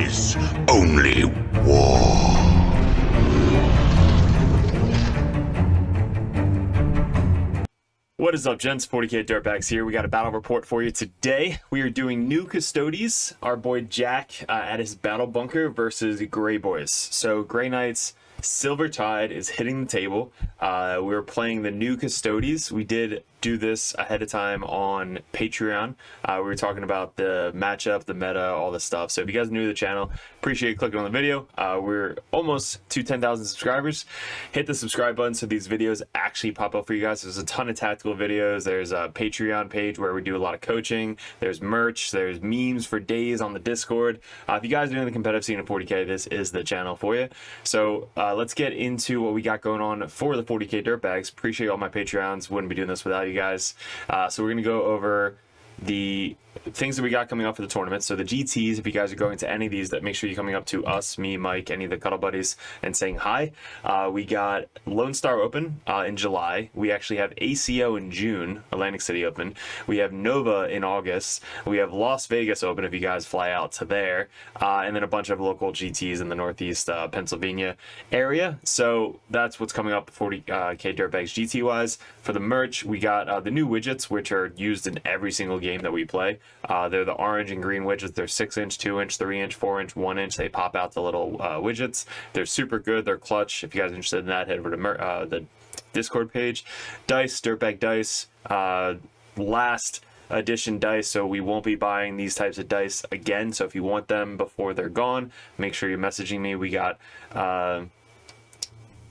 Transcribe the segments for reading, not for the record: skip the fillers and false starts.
is only war. What is up, gents? 40k Dirtbags here. We got a battle report for you today. We are doing new Custodes. Our boy Jack at his battle bunker versus Grey Boys. So Grey Knights, Silver Tide is hitting the table. We're playing the new Custodes. We did do this ahead of time on Patreon. We were talking about the matchup, the meta, all this stuff. So if you guys are new to the channel, appreciate clicking on the video. We're almost to 10,000 subscribers. Hit the subscribe button so these videos actually pop up for you guys. There's a ton of tactical videos. There's a Patreon page where we do a lot of coaching. There's merch. There's memes for days on the Discord. If you guys are in the competitive scene of 40k, this is the channel for you. So let's get into what we got going on for the 40k Dirtbags. Appreciate all my Patreons. Wouldn't be doing this without you guys. So we're going to go over the things that we got coming up for the tournament. So the GTs, if you guys are going to any of these, that make sure you're coming up to us, me, Mike, any of the Cuddle Buddies, and saying hi. We got Lone Star Open in July. We actually have ACO in June, Atlantic City Open. We have Nova in August. We have Las Vegas Open if you guys fly out to there. And then a bunch of local GTs in the Northeast Pennsylvania area. So that's what's coming up 40k Dirtbags GT wise. For the merch, we got the new widgets, which are used in every single game that we play. They're the orange and green widgets. They're 6-inch, 2-inch, 3-inch, 4-inch, 1-inch. They pop out the little widgets. They're super good. They're clutch. If you guys are interested in that, head over to the Discord page. Dice, Dirtbag Dice, last edition dice, so we won't be buying these types of dice again. So if you want them before they're gone, make sure you're messaging me. We got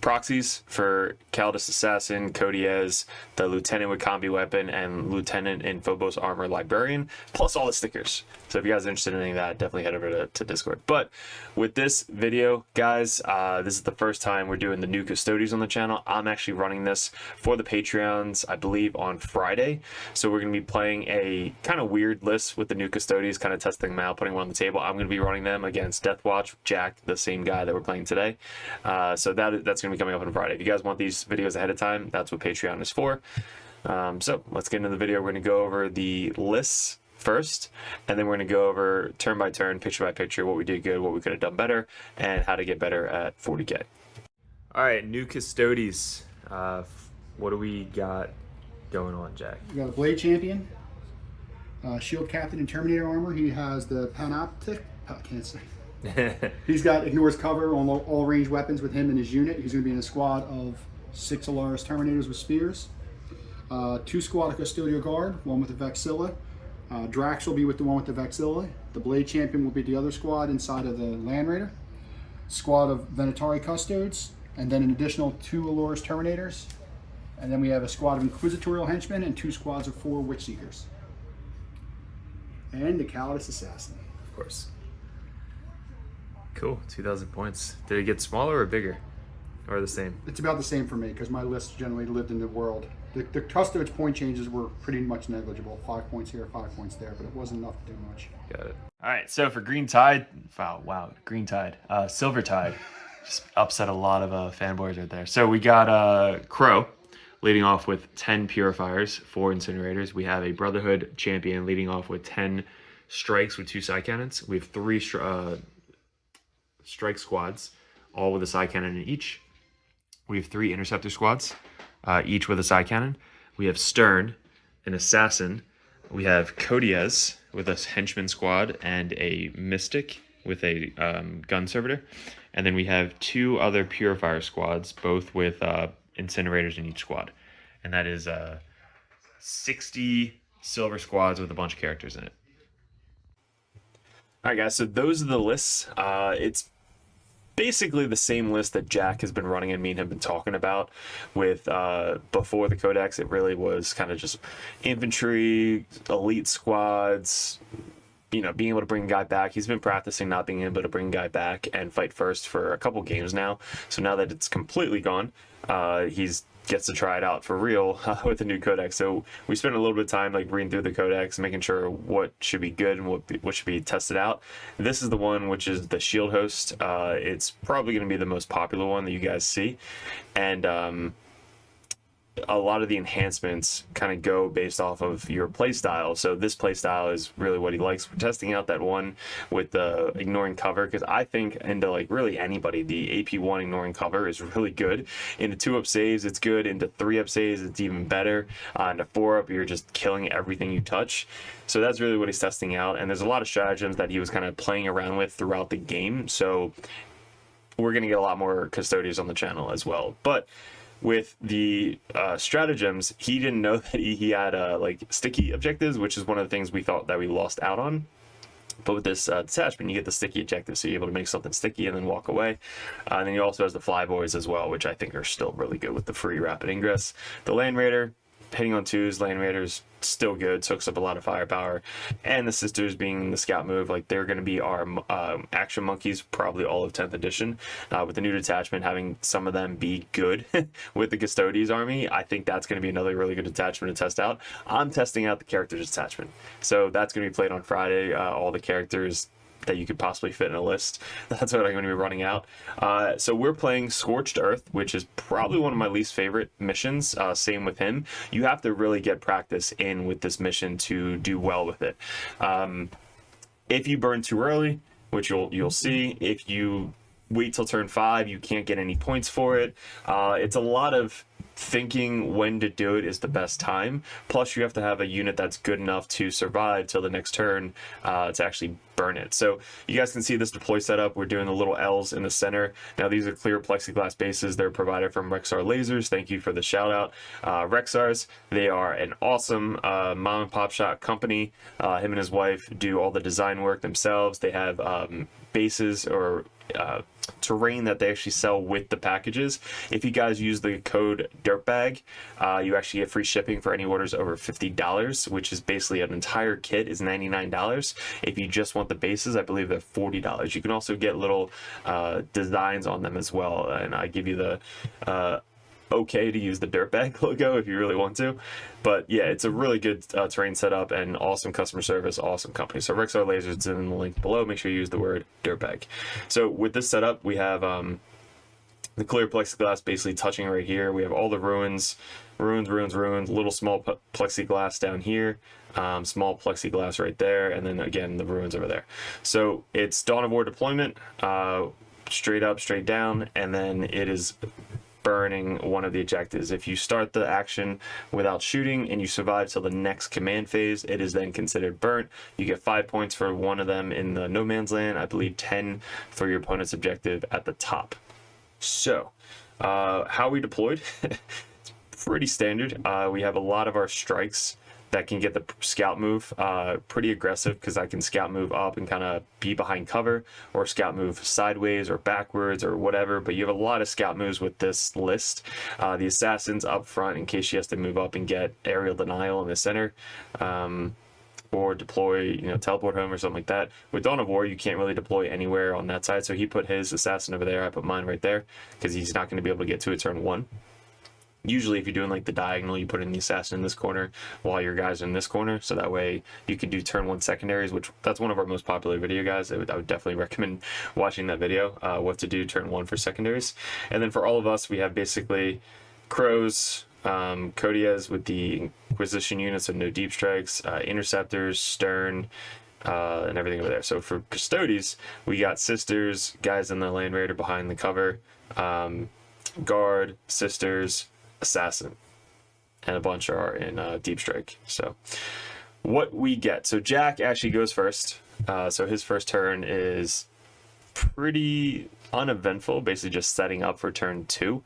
proxies for Custodes Assassin, Codiez, the Lieutenant with Combi Weapon, and Lieutenant in Phobos Armor Librarian, plus all the stickers. So if you guys are interested in any of that, definitely head over to Discord. But with this video, guys, this is the first time we're doing the new Custodes on the channel. I'm actually running this for the Patreons, I believe, on Friday. So we're going to be playing a kind of weird list with the new Custodes, kind of testing them out, putting them on the table. I'm going to be running them against Deathwatch, Jack, the same guy that we're playing today. So that's going to be coming up on Friday. If you guys want these videos ahead of time, that's what Patreon is for. So let's get into the video. We're going to go over the lists first, and then we're going to go over turn by turn, picture by picture, what we did good, what we could have done better, and how to get better at 40k. All right, new Custodes. What do we got going on, Jack? We got a Blade Champion, Shield Captain in Terminator armor. He has the Panoptic. I can't say. He's got ignores cover on all range weapons with him and his unit. He's going to be in a squad of 6 Alaris Terminators with spears. 2 squad of Custodial Guard, 1 with the Vexilla. Drax will be with the 1 with the Vexilla. The Blade Champion will be the other squad inside of the Land Raider. Squad of Venatari Custodes, and then an additional 2 Alaris Terminators. And then we have a squad of Inquisitorial Henchmen and 2 squads of 4 Witch Seekers. And the Custodes Assassin. Of course. Cool, 2,000 points. Did it get smaller or bigger? Or the same? It's about the same for me, because my list generally lived in the world. The Custodes point changes were pretty much negligible. 5 points here, 5 points there, but it wasn't enough to do much. Got it. All right, so for Green Tide, wow, Green Tide. Silver Tide, just upset a lot of fanboys right there. So we got Crow leading off with 10 Purifiers, 4 Incinerators. We have a Brotherhood Champion leading off with 10 Strikes with 2 Side Cannons. We have 3 Strike Squads, all with a Side Cannon in each. We have 3 Interceptor Squads, each with a Side Cannon. We have Stern, an Assassin. We have Codiez with a Henchman Squad and a Mystic with a Gun Servitor. And then we have 2 other Purifier Squads, both with Incinerators in each squad. And that is 60 Silver Squads with a bunch of characters in it. All right, guys, so those are the lists. It's basically the same list that Jack has been running and me and him been talking about with before the Codex. It really was kind of just infantry, elite squads, you know, being able to bring a guy back. He's been practicing not being able to bring a guy back and fight first for a couple games now. So now that it's completely gone, he's gets to try it out for real with the new Codex. So we spent a little bit of time like reading through the Codex, making sure what should be good and what should be tested out. This is the one which is the Shield Host. It's probably going to be the most popular one that you guys see, and a lot of the enhancements kind of go based off of your playstyle. So this playstyle is really what he likes. We're testing out that one with the ignoring cover, because I think into like really anybody, the AP1 ignoring cover is really good. Into 2-up saves, it's good. Into 3-up saves, it's even better. Into 4-up, you're just killing everything you touch. So that's really what he's testing out. And there's a lot of stratagems that he was kind of playing around with throughout the game. So we're going to get a lot more Custodes on the channel as well. But with the stratagems, he didn't know that he had like sticky objectives, which is one of the things we thought that we lost out on. But with this detachment, you get the sticky objective, so you're able to make something sticky and then walk away. And then you also has the flyboys as well, which I think are still really good with the free rapid ingress. The Land Raider, hitting on 2s, Land Raiders still good, soaks up a lot of firepower. And the sisters being the scout move, like they're going to be our action monkeys probably all of 10th edition. With the new detachment, having some of them be good with the Custodes army, I think that's going to be another really good detachment to test out. I'm testing out the character detachment, so that's going to be played on Friday. All the characters that you could possibly fit in a list. That's what I'm going to be running out. So we're playing Scorched Earth, which is probably one of my least favorite missions. Same with him. You have to really get practice in with this mission to do well with it. If you burn too early, which you'll see, if you wait till turn 5, you can't get any points for it. It's a lot of thinking when to do it is the best time. Plus, you have to have a unit that's good enough to survive till the next turn to actually burn it. So you guys can see this deploy setup. We're doing the little L's in the center. Now these are clear plexiglass bases. They're provided from Rexar Lasers. Thank you for the shout out. Rexars, they are an awesome mom and pop shop company. Him and his wife do all the design work themselves. They have bases or terrain that they actually sell with the packages. If you guys use the code Dirtbag, you actually get free shipping for any orders over $50, which is basically an entire kit is $99. If you just want the bases, I believe they're $40. You can also get little designs on them as well, and I give you the okay to use the Dirtbag logo if you really want to. But yeah, it's a really good terrain setup and awesome customer service, awesome company. So Rexar Lasers is in the link below. Make sure you use the word Dirtbag. So with this setup, we have the clear plexiglass basically touching right here. We have all the ruins, little small plexiglass down here, small plexiglass right there, and then again the ruins over there. So it's Dawn of War deployment, straight up, straight down, and then it is burning one of the objectives. If you start the action without shooting and you survive till the next command phase, it is then considered burnt. You get 5 points for one of them in the no man's land, I believe 10 for your opponent's objective at the top. So how we deployed, it's pretty standard. We have a lot of our strikes that can get the scout move pretty aggressive, because I can scout move up and kind of be behind cover, or scout move sideways or backwards or whatever. But you have a lot of scout moves with this list. The assassins up front in case she has to move up and get aerial denial in the center, or deploy, teleport home or something like that. With Dawn of War, you can't really deploy anywhere on that side. So he put his assassin over there. I put mine right there because he's not going to be able to get to it turn 1. Usually if you're doing like the diagonal, you put in the assassin in this corner while your guys are in this corner, so that way you can do turn 1 secondaries, which that's one of our most popular video guys. I would definitely recommend watching that video, what to do turn 1 for secondaries. And then for all of us, we have basically crows, Codiez with the Inquisition units, so no deep strikes, interceptors, stern, and everything over there. So for Custodes, we got sisters, guys in the Land Raider behind the cover, guard, sisters, assassin, and a bunch are in deep strike. So what we get, so Jack actually goes first. So his first turn is pretty uneventful, basically just setting up for turn 2.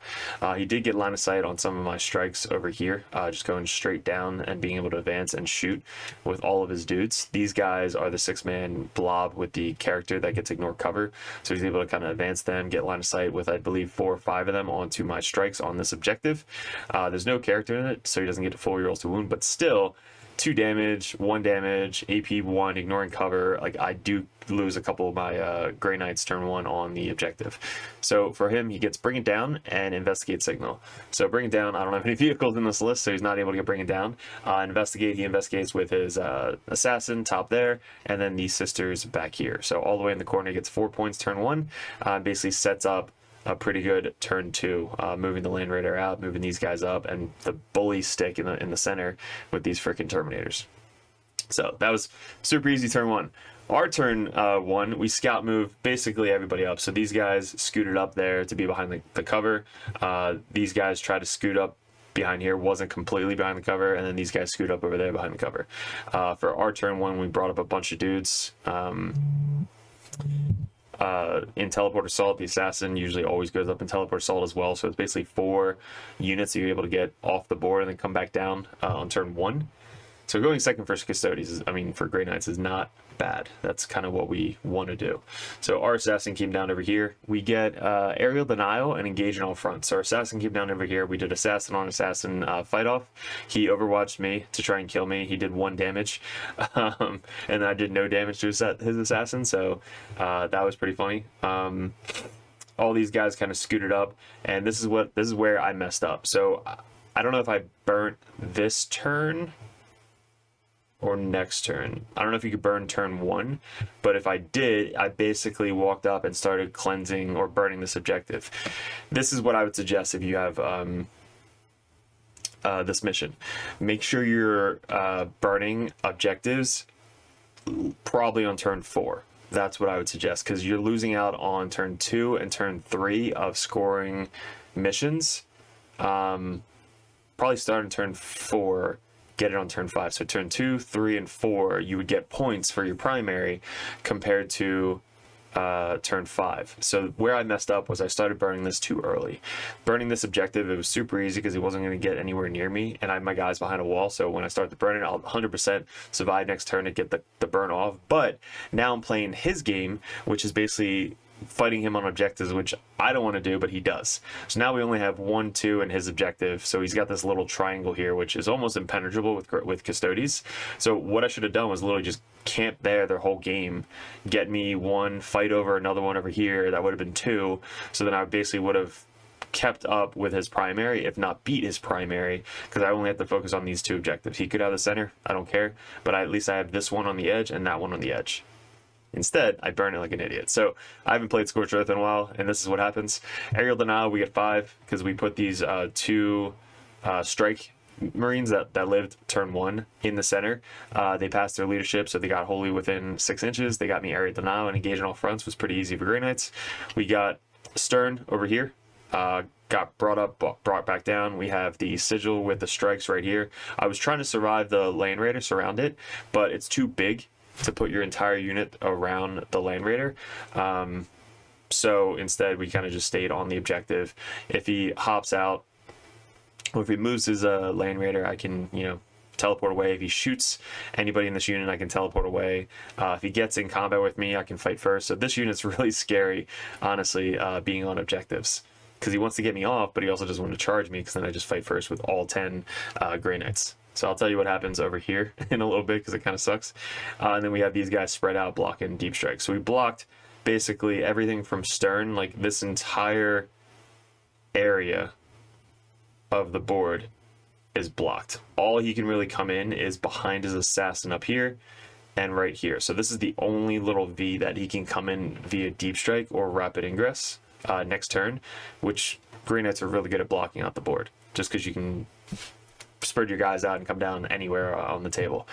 He did get line of sight on some of my strikes over here, just going straight down and being able to advance and shoot with all of his dudes. These guys are the 6-man blob with the character that gets ignored cover, so he's able to kind of advance them, get line of sight with I believe 4 or 5 of them onto my strikes on this objective. There's no character in it, so he doesn't get to full rerolls to wound, but still 2 damage, 1 damage, AP 1, ignoring cover. Like, I do lose a couple of my Grey Knights turn 1 on the objective. So for him, he gets Bring It Down and Investigate Signal. So Bring It Down, I don't have any vehicles in this list, so he's not able to get Bring It Down. Investigate, he investigates with his assassin top there, and then the sisters back here. So all the way in the corner, he gets 4 points turn 1. Basically sets up a pretty good turn 2, moving the Land Raider out, moving these guys up, and the bully stick in the center with these freaking Terminators. So that was super easy turn 1. Our turn 1, we scout move basically everybody up. So these guys scooted up there to be behind the cover. These guys tried to scoot up behind here, wasn't completely behind the cover, and then these guys scoot up over there behind the cover. For our turn 1, we brought up a bunch of dudes. In Teleport Assault, the Assassin usually always goes up in Teleport Assault as well, so it's basically 4 units that you're able to get off the board and then come back down on turn 1. So going second for Custodes, for Grey Knights is not bad. That's kind of what we want to do. So our Assassin came down over here. We get Aerial Denial and Engage in all fronts. So our Assassin came down over here. We did Assassin on Assassin fight off. He overwatched me to try and kill me. He did 1 damage, and I did no damage to his Assassin, so that was pretty funny. All these guys kind of scooted up, and this is where I messed up. So I don't know if I burnt this turn or next turn. I don't know if you could burn turn 1, but if I did, I basically walked up and started cleansing or burning this objective. This is what I would suggest if you have this mission. Make sure you're burning objectives probably on turn 4. That's what I would suggest, because you're losing out on turn 2 and turn 3 of scoring missions. Probably start in turn 4, get it on turn 5. So turn 2, 3, and 4, you would get points for your primary compared to turn 5. So where I messed up was I started burning this too early. Burning this objective, it was super easy because it wasn't going to get anywhere near me, and I had my guys behind a wall, so when I start to burn it, I'll 100% survive next turn to get the burn off. But now I'm playing his game, which is basically fighting him on objectives, which I don't want to do, but he does. So now we only have 1, 2 in his objective. So he's got this little triangle here, which is almost impenetrable with Custodes. So what I should have done was literally just camp there their whole game, get me 1, fight over another one over here. That would have been 2. So then I basically would have kept up with his primary, if not beat his primary, because I only have to focus on these 2 objectives. He could have the center, I don't care, but at least I have this one on the edge and that one on the edge. Instead, I burn it like an idiot. So I haven't played Scorched Earth in a while, and this is what happens. Aerial Denial, we get 5 because we put these 2 strike Marines that lived turn 1 in the center. They passed their leadership, so they got wholly within 6 inches. They got me Aerial Denial, and Engage in all fronts was pretty easy for Grey Knights. We got Stern over here. Got brought back down. We have the Sigil with the strikes right here. I was trying to survive the Land Raider, surround it, but it's too big to put your entire unit around the Land Raider. So instead we kind of just stayed on the objective. If he hops out, or if he moves his Land Raider, I can, teleport away. If he shoots anybody in this unit, I can teleport away. If he gets in combat with me, I can fight first. So this unit's really scary, honestly, being on objectives, because he wants to get me off, but he also doesn't want to charge me, because then I just fight first with all 10 Grey Knights. So I'll tell you what happens over here in a little bit, because it kind of sucks. And then we have these guys spread out blocking deep strike. So we blocked basically everything from Stern, like this entire area of the board is blocked. All he can really come in is behind his Assassin up here and right here. So this is the only little V that he can come in via deep strike or rapid ingress next turn, which Grey Knights are really good at blocking out the board, just because you can spread your guys out and come down anywhere on the table.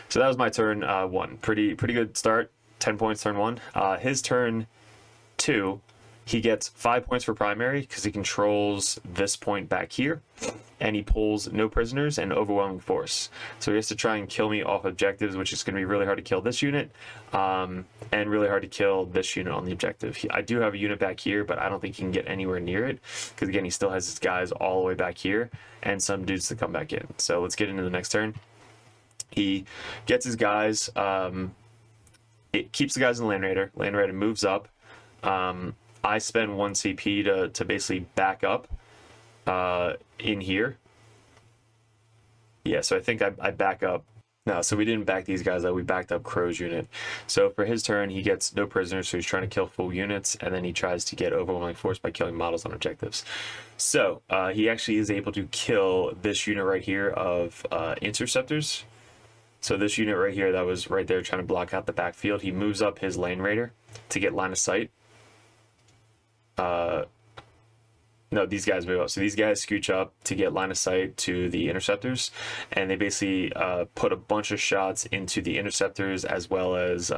So that was my turn 1. Pretty good start. 10 points turn 1. His turn 2, he gets 5 points for primary because he controls this point back here, and he pulls no prisoners and overwhelming force. So he has to try and kill me off objectives, which is going to be really hard to kill this unit, and really hard to kill this unit on the objective. I do have a unit back here, but I don't think he can get anywhere near it, because again, he still has his guys all the way back here and some dudes to come back in. So let's get into the next turn. He gets his guys, it keeps the guys in the Land Raider. Land Raider moves up. I spend 1 CP to basically back up in here. Yeah, so I think I back up. No, so we didn't back these guys up. We backed up Crow's unit. So for his turn, he gets no prisoners, so he's trying to kill full units, and then he tries to get overwhelming force by killing models on objectives. So he actually is able to kill this unit right here of interceptors. So this unit right here that was right there trying to block out the backfield, he moves up his Land Raider to get line of sight. No, these guys move up. So these guys scooch up to get line of sight to the interceptors, and they basically put a bunch of shots into the interceptors as well as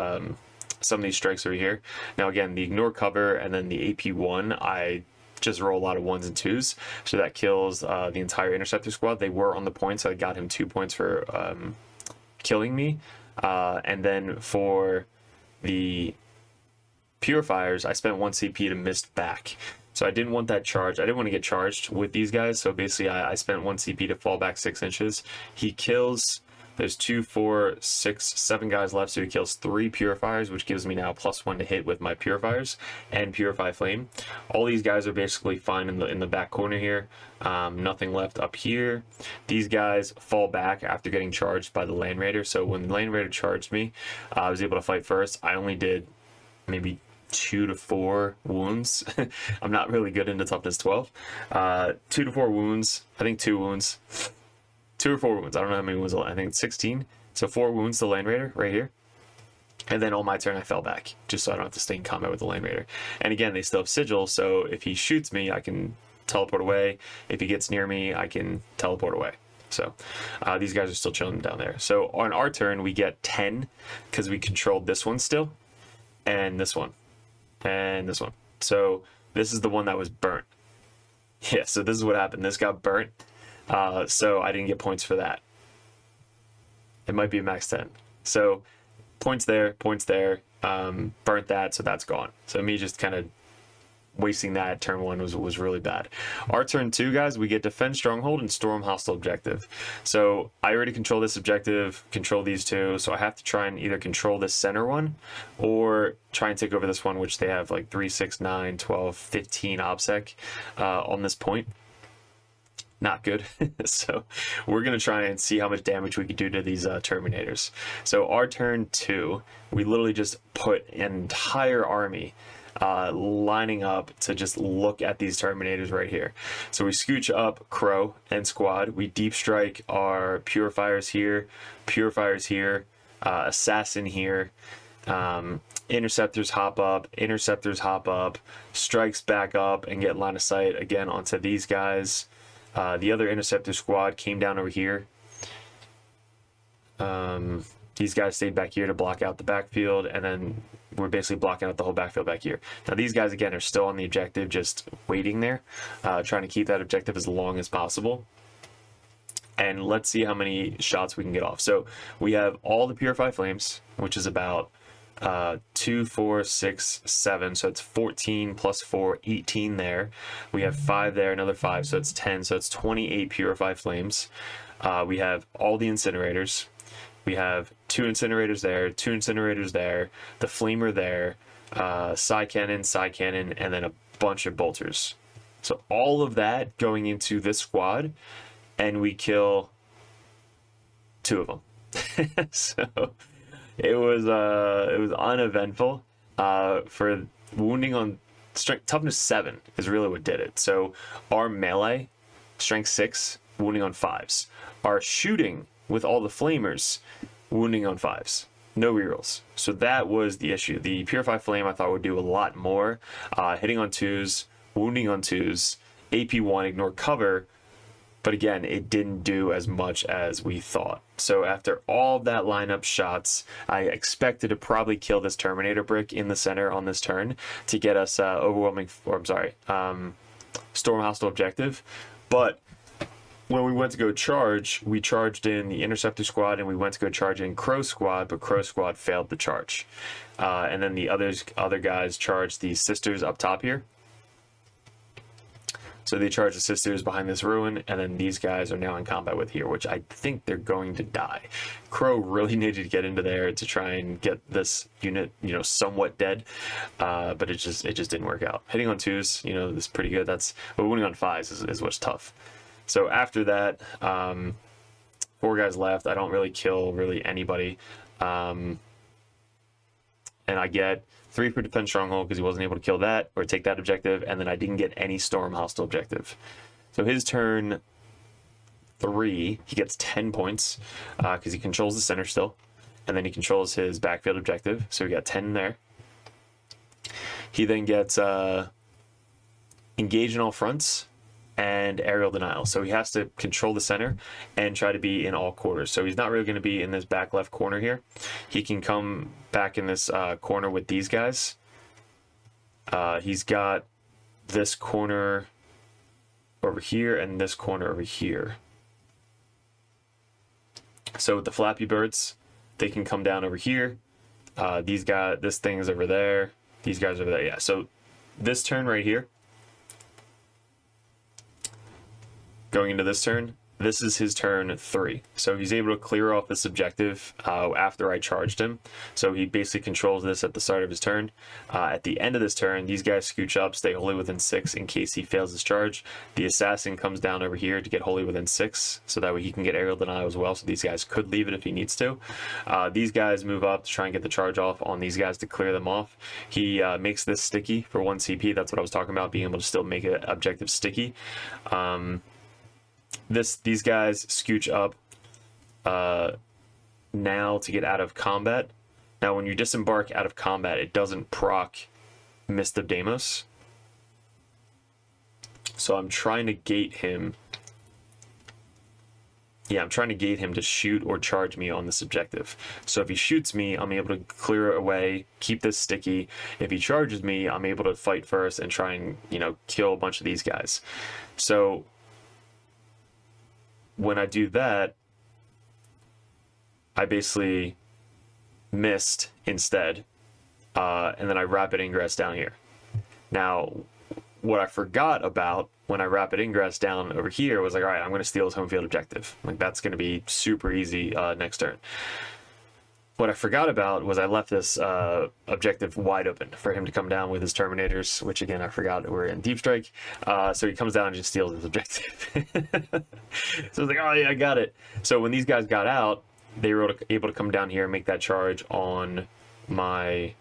some of these strikes over here. Now again, the ignore cover and then the AP1, I just roll a lot of 1s and 2s, so that kills the entire interceptor squad. They were on the point, so I got him 2 points for killing me. And then for the purifiers, I spent 1 CP to mist back. So I didn't want that charge. I didn't want to get charged with these guys. So basically I spent 1 CP to fall back 6 inches. He kills, there's 2, 4, 6, 7 guys left. So he kills 3 purifiers, which gives me now +1 to hit with my purifiers and purify flame. All these guys are basically fine in the back corner here. Nothing left up here. These guys fall back after getting charged by the Land Raider. So when the Land Raider charged me, I was able to fight first. I only did maybe 2 to 4 wounds. I'm not really good into toughness 12. 2 to 4 wounds. I think 2 wounds. 2 or 4 wounds. I don't know how many wounds. I think it's 16. So 4 wounds to Land Raider right here. And then on my turn, I fell back just so I don't have to stay in combat with the Land Raider. And again, they still have sigil. So if he shoots me, I can teleport away. If he gets near me, I can teleport away. So these guys are still chilling down there. So on our turn, we get 10 because we controlled this one still, and this one. And this one. So this is the one that was burnt. Yeah, so this is what happened. This got burnt. So I didn't get points for that. It might be a max 10. So points there, burnt that, so that's gone. So me just kind of wasting that turn 1 was really bad. Our turn 2, guys, we get defend stronghold and storm hostile objective. So I already control this objective, control these 2, so I have to try and either control this center one or try and take over this one, which they have like 3, 6, 9, 12, 15 obsec on this point. Not good. So we're going to try and see how much damage we can do to these Terminators. So our turn 2, we literally just put an entire army lining up to just look at these Terminators right here. So we scooch up Crow and squad. We deep strike our purifiers here, assassin here, interceptors hop up, strikes back up and get line of sight again onto these guys. The other interceptor squad came down over here. These guys stayed back here to block out the backfield, and then we're basically blocking out the whole backfield back here. Now these guys again are still on the objective, just waiting there, trying to keep that objective as long as possible. And let's see how many shots we can get off. So we have all the Purify Flames, which is about 2, 4, 6, 7, so it's 14 plus 4, 18 there. We have 5 there, another 5, so it's 10, so it's 28 Purify Flames. We have all the incinerators. We have 2 incinerators there, 2 incinerators there, the flamer there, side cannon, and then a bunch of bolters. So all of that going into this squad, and we kill 2 of them. So it was uneventful. For wounding on strength, toughness 7 is really what did it. So our melee, strength 6, wounding on 5s. Our shooting with all the flamers, wounding on 5s. No rerolls. So that was the issue. The Purify Flame I thought would do a lot more. Hitting on 2s, wounding on 2s, AP1, ignore cover. But again, it didn't do as much as we thought. So after all that lineup shots, I expected to probably kill this Terminator brick in the center on this turn to get us Storm Hostile Objective. But when we went to go charge, we charged in the Interceptor Squad and we went to go charge in Crow Squad, but Crow Squad failed the charge. And then the other guys charged the Sisters up top here. So they charge the Sisters behind this ruin, and then these guys are now in combat with here, which I think they're going to die. Crow really needed to get into there to try and get this unit, somewhat dead, but it just didn't work out. Hitting on 2s, is pretty good. But winning on 5s is what's tough. So after that, 4 guys left. I don't really kill anybody, and I get 3 for defense stronghold because he wasn't able to kill that or take that objective, and then I didn't get any storm hostile objective. So his turn 3, he gets 10 points because he controls the center still, and then he controls his backfield objective. So we got 10 there. He then gets engage in all fronts, and aerial denial. So he has to control the center and try to be in all quarters. So he's not really going to be in this back left corner here. He can come back in this corner with these guys. He's got this corner over here and this corner over here. So with the Flappy Birds, they can come down over here. These guys, this thing is over there. These guys over there. Yeah. So this turn right here, going into this turn, this is his turn 3. So he's able to clear off this objective after I charged him. So he basically controls this at the start of his turn. At the end of this turn, these guys scooch up, stay wholly within 6 in case he fails his charge. The assassin comes down over here to get wholly within 6, so that way he can get aerial denial as well. So these guys could leave it if he needs to. These guys move up to try and get the charge off on these guys to clear them off. He makes this sticky for 1 CP. That's what I was talking about, being able to still make an objective sticky. These guys scooch up now to get out of combat. Now, when you disembark out of combat, it doesn't proc Mist of Deimos. So I'm trying to gate him. Yeah, I'm trying to gate him to shoot or charge me on this objective. So if he shoots me, I'm able to clear it away, keep this sticky. If he charges me, I'm able to fight first and try and, kill a bunch of these guys. So when I do that, I basically missed instead, and then I rapid ingress down here. Now, what I forgot about when I rapid ingress down over here was like, all right, I'm going to steal his home field objective. Like, that's going to be super easy next turn. What I forgot about was I left this objective wide open for him to come down with his Terminators, which again, I forgot we're in Deep Strike. So he comes down and just steals his objective. So I was like, oh yeah, I got it. So when these guys got out, they were able to come down here and make that charge on my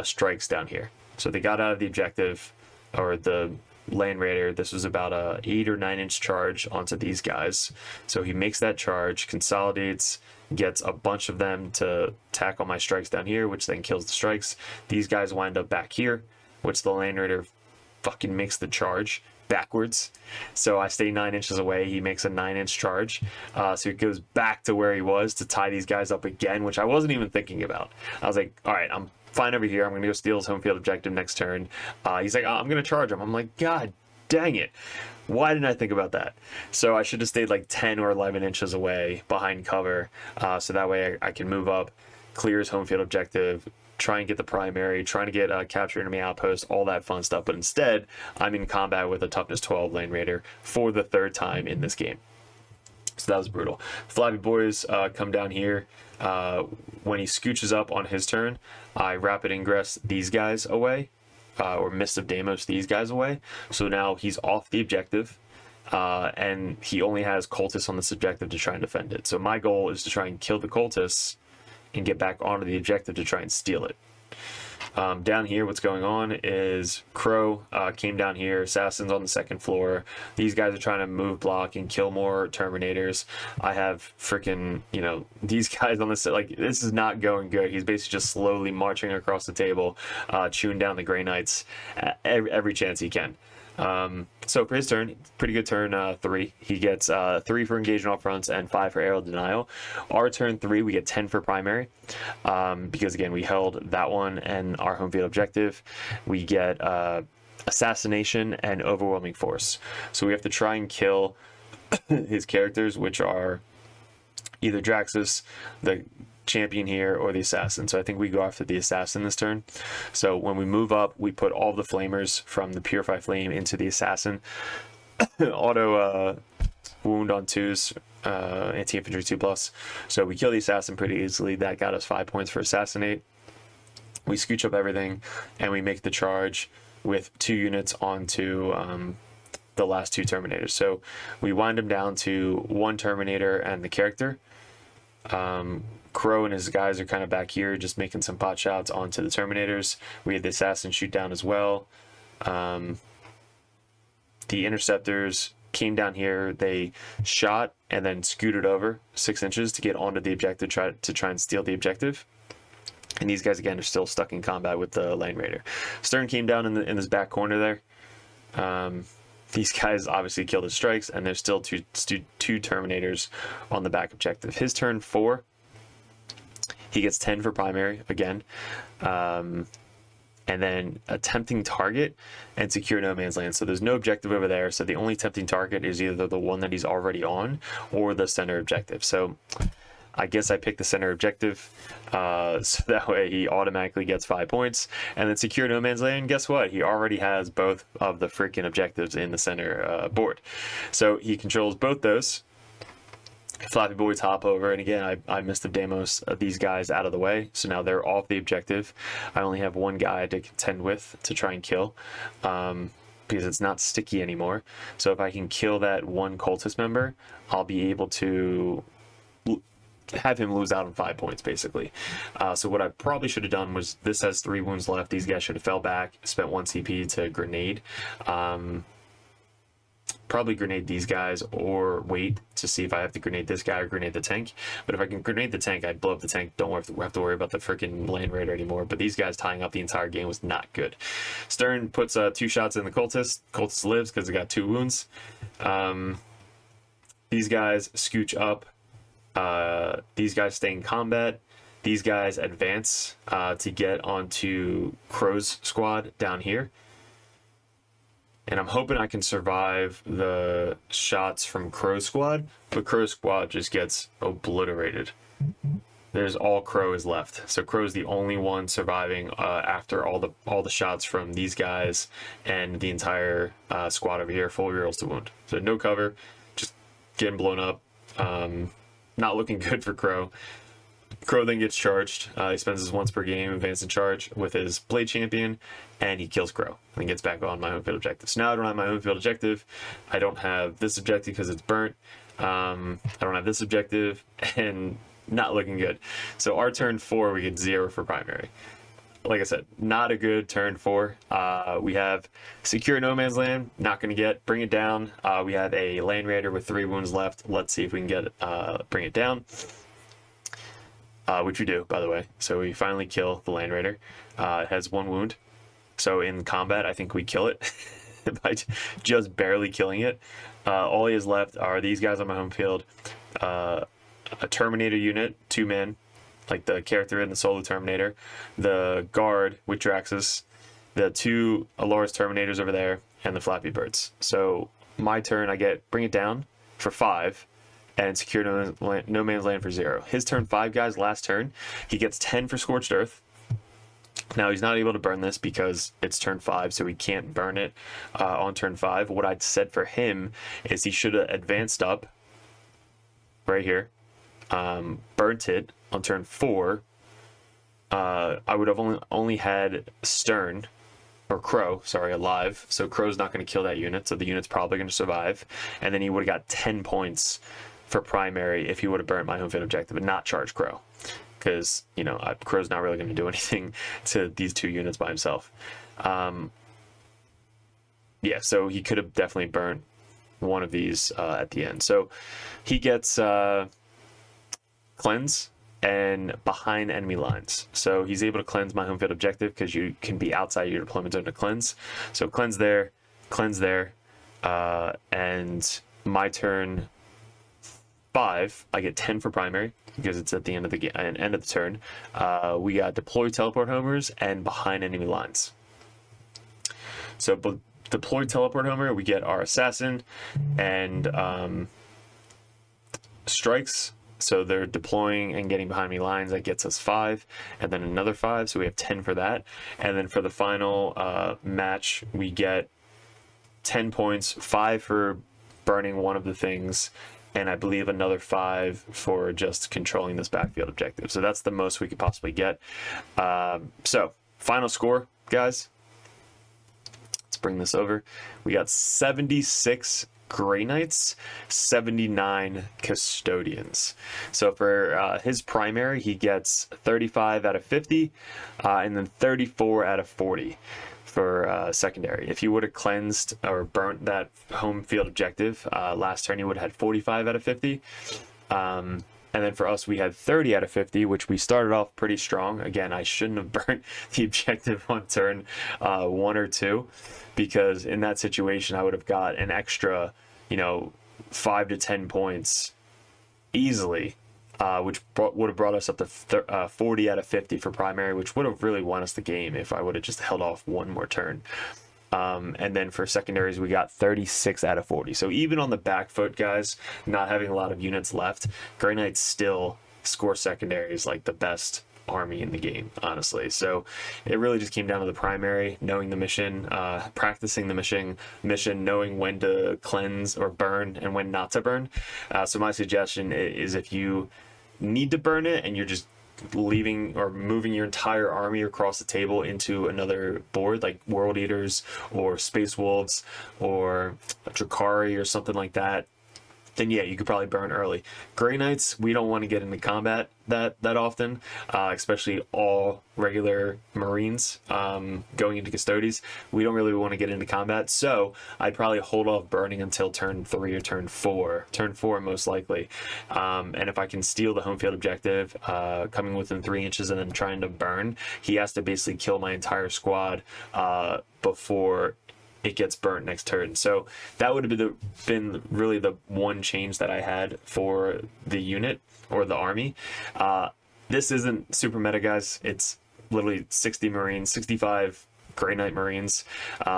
strikes down here. So they got out of the objective, or the Land Raider. This was about a 8 or 9 inch charge onto these guys. So he makes that charge, consolidates, gets a bunch of them to tackle my strikes down here, which then kills the strikes. These guys wind up back here, which the Land Raider fucking makes the charge backwards. So I stay 9 inches away. He makes a 9 inch charge. So he goes back to where he was to tie these guys up again, which I wasn't even thinking about. I was like, all right, I'm fine over here. I'm going to go steal his home field objective next turn. He's like, oh, I'm going to charge him. I'm like, God dang it. Why didn't I think about that? So I should have stayed like 10 or 11 inches away behind cover. So that way I can move up, clear his home field objective, try and get the primary, trying to get capture enemy outpost, all that fun stuff. But instead, I'm in combat with a toughness 12 Land Raider for the 3rd time in this game. So that was brutal. Flappy Boys come down here. When he scooches up on his turn, I rapid ingress these guys away, or Mist of Deimos these guys away. So now he's off the objective, and he only has cultists on this objective to try and defend it. So my goal is to try and kill the cultists and get back onto the objective to try and steal it. Down here, what's going on is Crow came down here, Assassins on the 2nd floor. These guys are trying to move, block, and kill more Terminators. I have freaking, these guys on this, like, this is not going good. He's basically just slowly marching across the table, chewing down the Grey Knights every chance he can. So for his turn, pretty good turn 3. He gets 3 for engagement off fronts and 5 for aerial denial. Our turn 3, we get 10 for primary, because again, we held that one and our home field objective. We get assassination and overwhelming force. So we have to try and kill his characters, which are either Draxus, the champion here, or the assassin. So I think we go after the assassin this turn. So when we move up, we put all the flamers from the Purify Flame into the assassin. Auto wound on 2s, anti-infantry 2+. So we kill the assassin pretty easily. That got us 5 points for assassinate. We scooch up everything and we make the charge with 2 units onto the last 2 Terminators. So we wind him down to 1 Terminator and the character. Crow and his guys are kind of back here just making some pot shots onto the Terminators. We had the assassin shoot down as well. The interceptors came down here. They shot and then scooted over 6 inches to get onto the objective, to try and steal the objective. And these guys again are still stuck in combat with the Land Raider. Stern came down in this back corner there. These guys obviously killed his strikes, and there's still two Terminators on the back objective. His turn 4, he gets 10 for primary again. And then a tempting target and secure no man's land. So there's no objective over there. So the only tempting target is either the one that he's already on or the center objective. So I guess I picked the center objective. So that way he automatically gets 5 points. And then secure no man's land, guess what? He already has both of the freaking objectives in the center board. So he controls both those. Flappy Boys hop over, and again, I missed the demos of these guys out of the way, so now they're off the objective. I only have one guy to contend with to try and kill, because it's not sticky anymore. So if I can kill that one cultist member, I'll be able to have him lose out on 5 points, basically. So what I probably should have done was, this has 3 wounds left. These guys should have fell back, spent 1 CP to grenade. Probably grenade these guys, or wait to see if I have to grenade this guy or grenade the tank. But if I can grenade the tank, I'd blow up the tank. Don't have to worry about the freaking Land Raider anymore. But these guys tying up the entire game was not good. Stern puts 2 shots in the cultist. Cultist lives because he got 2 wounds. These guys scooch up. These guys stay in combat. These guys advance to get onto Crow's squad down here. And I'm hoping I can survive the shots from Crow Squad, but Crow Squad just gets obliterated. There's all Crow is left. So Crow's the only one surviving after all the shots from these guys and the entire squad over here, full rerolls to wound. So no cover, just getting blown up. Not looking good for Crow. Crow then gets charged. He spends his once per game advance and charge with his Blade Champion, and he kills Crow and gets back on my home field objective. So now I don't have my home field objective. I don't have this objective because it's burnt. I don't have this objective, and not looking good. So our turn 4, we get 0 for primary. Like I said, not a good turn 4. We have secure no man's land, not going to get. Bring it down. We have a Land Raider with 3 wounds left. Let's see if we can get bring it down. Which we do, by the way. So we finally kill the Land Raider. It has 1 wound. So in combat, I think we kill it by just barely killing it. All he has left are these guys on my home field. A Terminator unit, 2 men, like the character in the Solo Terminator. The Guard with Draxus. The 2 Aloris Terminators over there. And the Flappy Birds. So my turn, I get bring it down for 5. And secure no man's land for 0. His turn 5, guys, last turn, he gets 10 for Scorched Earth. Now, he's not able to burn this because it's turn 5, so he can't burn it on turn 5. What I'd said for him is he should have advanced up right here, burnt it on turn 4. I would have only had Stern, or Crow, sorry, alive. So Crow's not going to kill that unit, so the unit's probably going to survive. And then he would have got 10 points for primary if he would have burnt my home field objective and not charge Crow, because Crow's not really going to do anything to these 2 units by himself. Yeah, so he could have definitely burnt one of these at the end. So he gets cleanse and behind enemy lines. So he's able to cleanse my home field objective because you can be outside your deployment zone to cleanse. So cleanse there, and my turn 5, I get 10 for primary because it's at the end of the end of the turn. We got deploy teleport homers and behind enemy lines. So deploy teleport homer, we get our assassin and strikes. So they're deploying and getting behind enemy lines. That gets us 5, and then another 5. So we have 10 for that. And then for the final match, we get 10 points, 5 for burning one of the things, and I believe another 5 for just controlling this backfield objective. So that's the most we could possibly get. So final score, guys. Let's bring this over. We got 76 Grey Knights, 79 Custodians. So for his primary, he gets 35 out of 50, and then 34 out of 40 for secondary. If he would have cleansed or burnt that home field objective last turn, he would have had 45 out of 50. And then for us, we had 30 out of 50, which we started off pretty strong. Again, I shouldn't have burnt the objective on turn 1 or 2, because in that situation, I would have got an extra, 5 to 10 points easily, which would have brought us up to 40 out of 50 for primary, which would have really won us the game if I would have just held off one more turn. And then for secondaries, we got 36 out of 40. So even on the back foot, guys, not having a lot of units left, Grey Knights still score secondaries like the best army in the game, honestly. So it really just came down to the primary, knowing the mission, practicing the mission, knowing when to cleanse or burn and when not to burn. So my suggestion is, if you need to burn it and you're just leaving or moving your entire army across the table into another board, like World Eaters or Space Wolves or Drakari or something like that, then yeah, you could probably burn early. Grey Knights, we don't want to get into combat that often, especially all regular Marines going into Custodes. We don't really want to get into combat, so I'd probably hold off burning until turn 3 or turn 4. Turn 4 most likely. And if I can steal the home field objective, coming within 3 inches and then trying to burn, he has to basically kill my entire squad before it gets burnt next turn. So that would have been really the one change that I had for the unit or the army. This isn't super meta, guys. It's literally 60 Marines, 65 Grey Knight Marines.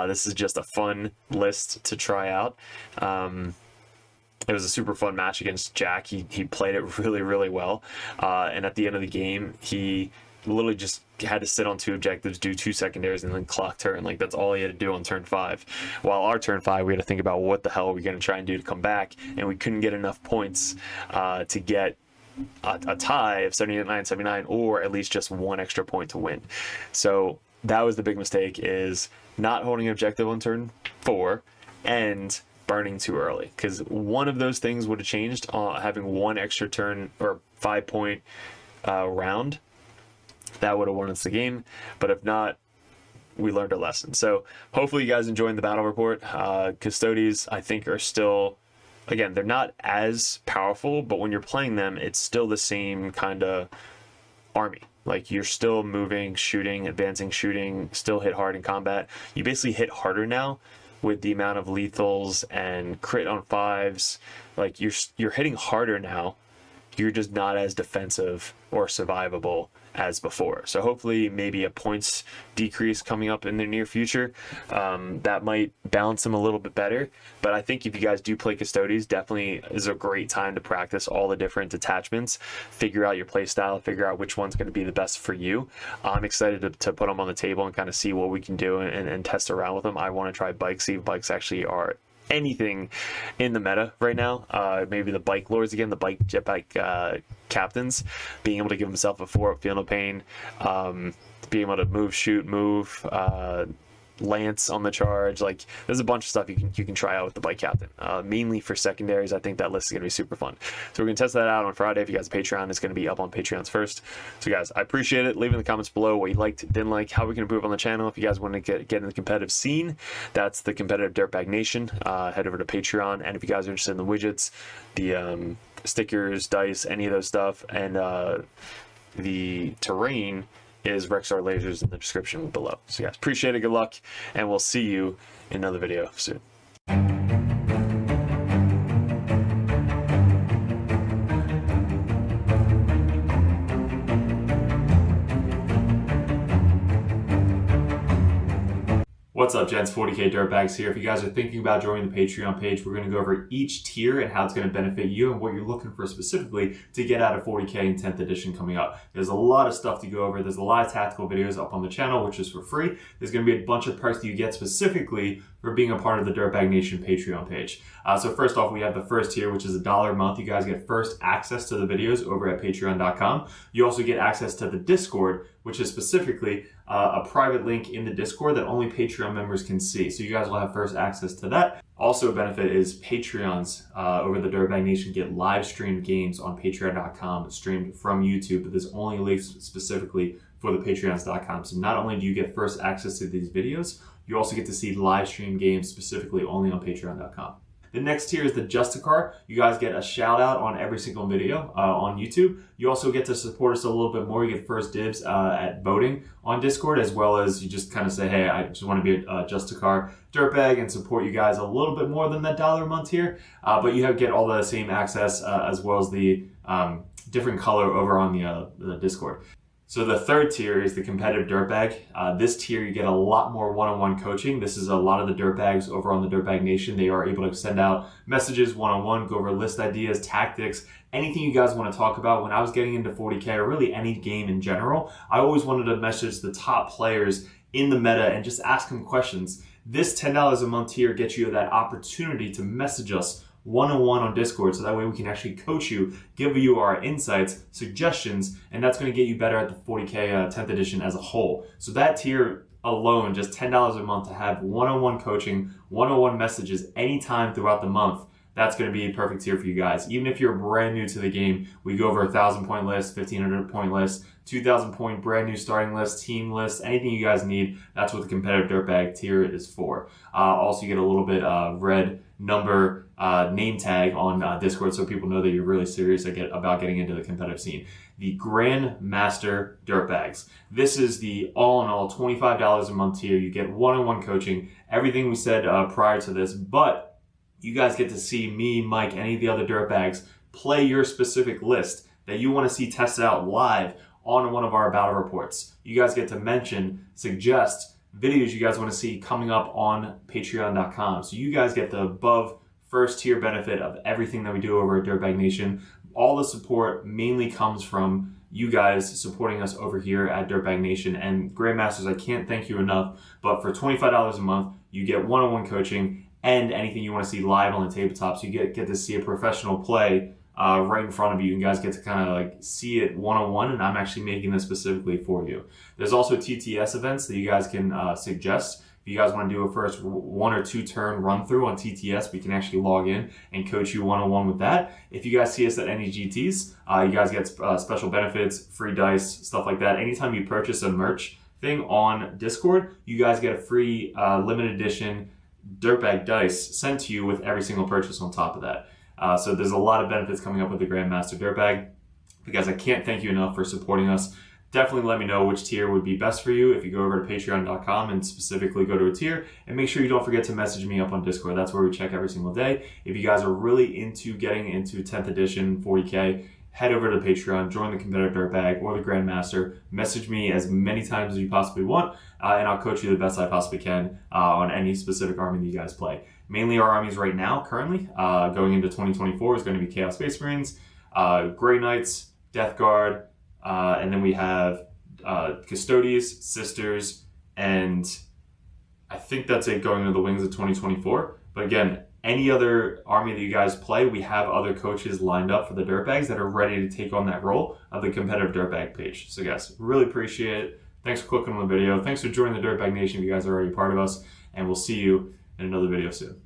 This is just a fun list to try out. It was a super fun match against Jack. He played it really, really well. And at the end of the game, he literally just had to sit on 2 objectives, do 2 secondaries, and then clock turn. Like, that's all he had to do on turn 5. While our turn 5, we had to think about what the hell are we going to try and do to come back, and we couldn't get enough points to get a tie of 79-79, or at least just 1 extra point to win. So that was the big mistake, is not holding an objective on turn 4 and burning too early, because one of those things would have changed, having 1 extra turn or 5-point round. That would have won us the game, but if not, we learned our lesson. So hopefully you guys enjoying the battle report. Custodes, I think, are still, again, they're not as powerful, but when you're playing them, it's still the same kind of army. Like, you're still moving, shooting, advancing, shooting, still hit hard in combat. You basically hit harder now with the amount of lethals and crit on 5s. Like, you're hitting harder now. You're just not as defensive or survivable as before. So hopefully maybe a points decrease coming up in the near future, that might balance them a little bit better. But I think if you guys do play Custodes, definitely is a great time to practice all the different detachments, figure out your play style, figure out which one's going to be the best for you. I'm excited to put them on the table and kind of see what we can do and test around with them. I want to try bikes, see if bikes actually are anything in the meta right now. Maybe the bike lords again, the jet bike captains, being able to give himself a 4-up Feel No Pain, being able to move, shoot, move, lance on the charge. Like, there's a bunch of stuff you can try out with the bike captain, mainly for secondaries. I think that list is going to be super fun, so we're going to test that out on Friday. If you guys have Patreon, it's going to be up on Patreons first. So guys, I appreciate it. Leave in the comments below what you liked, didn't like, how we can improve on the channel. If you guys want to get in the competitive scene, that's the competitive Dirtbag Nation. Head over to Patreon. And if you guys are interested in the widgets, the stickers, dice, any of those stuff, and the terrain is Rexar lasers in the description below. So guys, appreciate it, good luck, and we'll see you in another video soon. What's up, gents? 40k Dirtbags here. If you guys are thinking about joining the Patreon page, we're going to go over each tier and how it's going to benefit you and what you're looking for specifically to get out of 40k in 10th edition coming up. There's a lot of stuff to go over. There's a lot of tactical videos up on the channel, which is for free. There's going to be a bunch of perks that you get specifically for being a part of the Dirtbag Nation Patreon page. So first off, we have the first tier, which is $1 a month. You guys get first access to the videos over at patreon.com. You also get access to the Discord, which is specifically a private link in the Discord that only Patreon members can see. So you guys will have first access to that. Also a benefit is Patreons over the Dirtbag Nation get live streamed games on patreon.com streamed from YouTube, but there's only links specifically for the patreons.com. So not only do you get first access to these videos, you also get to see live stream games specifically only on patreon.com. The next tier is the Justicar. You guys get a shout out on every single video on YouTube. You also get to support us a little bit more. You get first dibs at voting on Discord, as well as you just kind of say, hey, I just want to be a Justicar dirtbag and support you guys a little bit more than that $1 a month tier. But you get all the same access as well as the different color over on the Discord. So the third tier is the competitive dirtbag. This tier, you get a lot more one-on-one coaching. This is a lot of the dirtbags over on the Dirtbag Nation. They are able to send out messages one-on-one, go over list ideas, tactics, anything you guys want to talk about. When I was getting into 40k, or really any game in general, I always wanted to message the top players in the meta and just ask them questions. This $10 a month tier gets you that opportunity to message us one-on-one on Discord, so that way we can actually coach you, give you our insights, suggestions, and that's going to get you better at the 40k 10th edition as a whole. So that tier alone, just $10 a month to have one-on-one coaching, one-on-one messages anytime throughout the month, that's going to be a perfect tier for you guys. Even if you're brand new to the game, we go over 1,000 point list, 1,500 point list, 2,000 point brand new starting list, team list, anything you guys need. That's what the competitive dirtbag tier is for. Also, you get a little bit red number name tag on Discord, so people know that you're really serious about getting into the competitive scene. The Grandmaster Dirtbags. This is the all-in-all $25 a month tier. You get one-on-one coaching, everything we said prior to this, but you guys get to see me, Mike, any of the other dirtbags play your specific list that you want to see tested out live on one of our battle reports. You guys get to mention, suggest videos you guys want to see coming up on patreon.com. So you guys get the above first tier benefit of everything that we do over at Dirtbag Nation. All the support mainly comes from you guys supporting us over here at Dirtbag Nation. And Grandmasters, I can't thank you enough, but for $25 a month, you get one-on-one coaching and anything you want to see live on the tabletop. So you get to see a professional play right in front of you. You guys get to kind of like see it one-on-one, and I'm actually making this specifically for you. There's also TTS events that you guys can suggest. If you guys want to do a first 1 or 2 turn run through on TTS, we can actually log in and coach you one-on-one with that. If you guys see us at any GTs, you guys get special benefits, free dice, stuff like that. Anytime you purchase a merch thing on Discord, you guys get a free limited edition dirtbag dice sent to you with every single purchase on top of that. So there's a lot of benefits coming up with the Grandmaster Dirtbag. Because I can't thank you enough for supporting us. Definitely let me know which tier would be best for you if you go over to patreon.com and specifically go to a tier. And make sure you don't forget to message me up on Discord. That's where we check every single day. If you guys are really into getting into 10th edition 40k, head over to Patreon, join the competitive dirtbag or the Grandmaster. Message me as many times as you possibly want, and I'll coach you the best I possibly can on any specific army that you guys play. Mainly our armies right now, currently, going into 2024, is going to be Chaos Space Marines, Grey Knights, Death Guard, and then we have Custodes, Sisters, and I think that's it going into the wings of 2024. But again, any other army that you guys play, we have other coaches lined up for the Dirtbags that are ready to take on that role of the competitive Dirtbag page. So guys, really appreciate it. Thanks for clicking on the video. Thanks for joining the Dirtbag Nation if you guys are already part of us. And we'll see you in another video soon.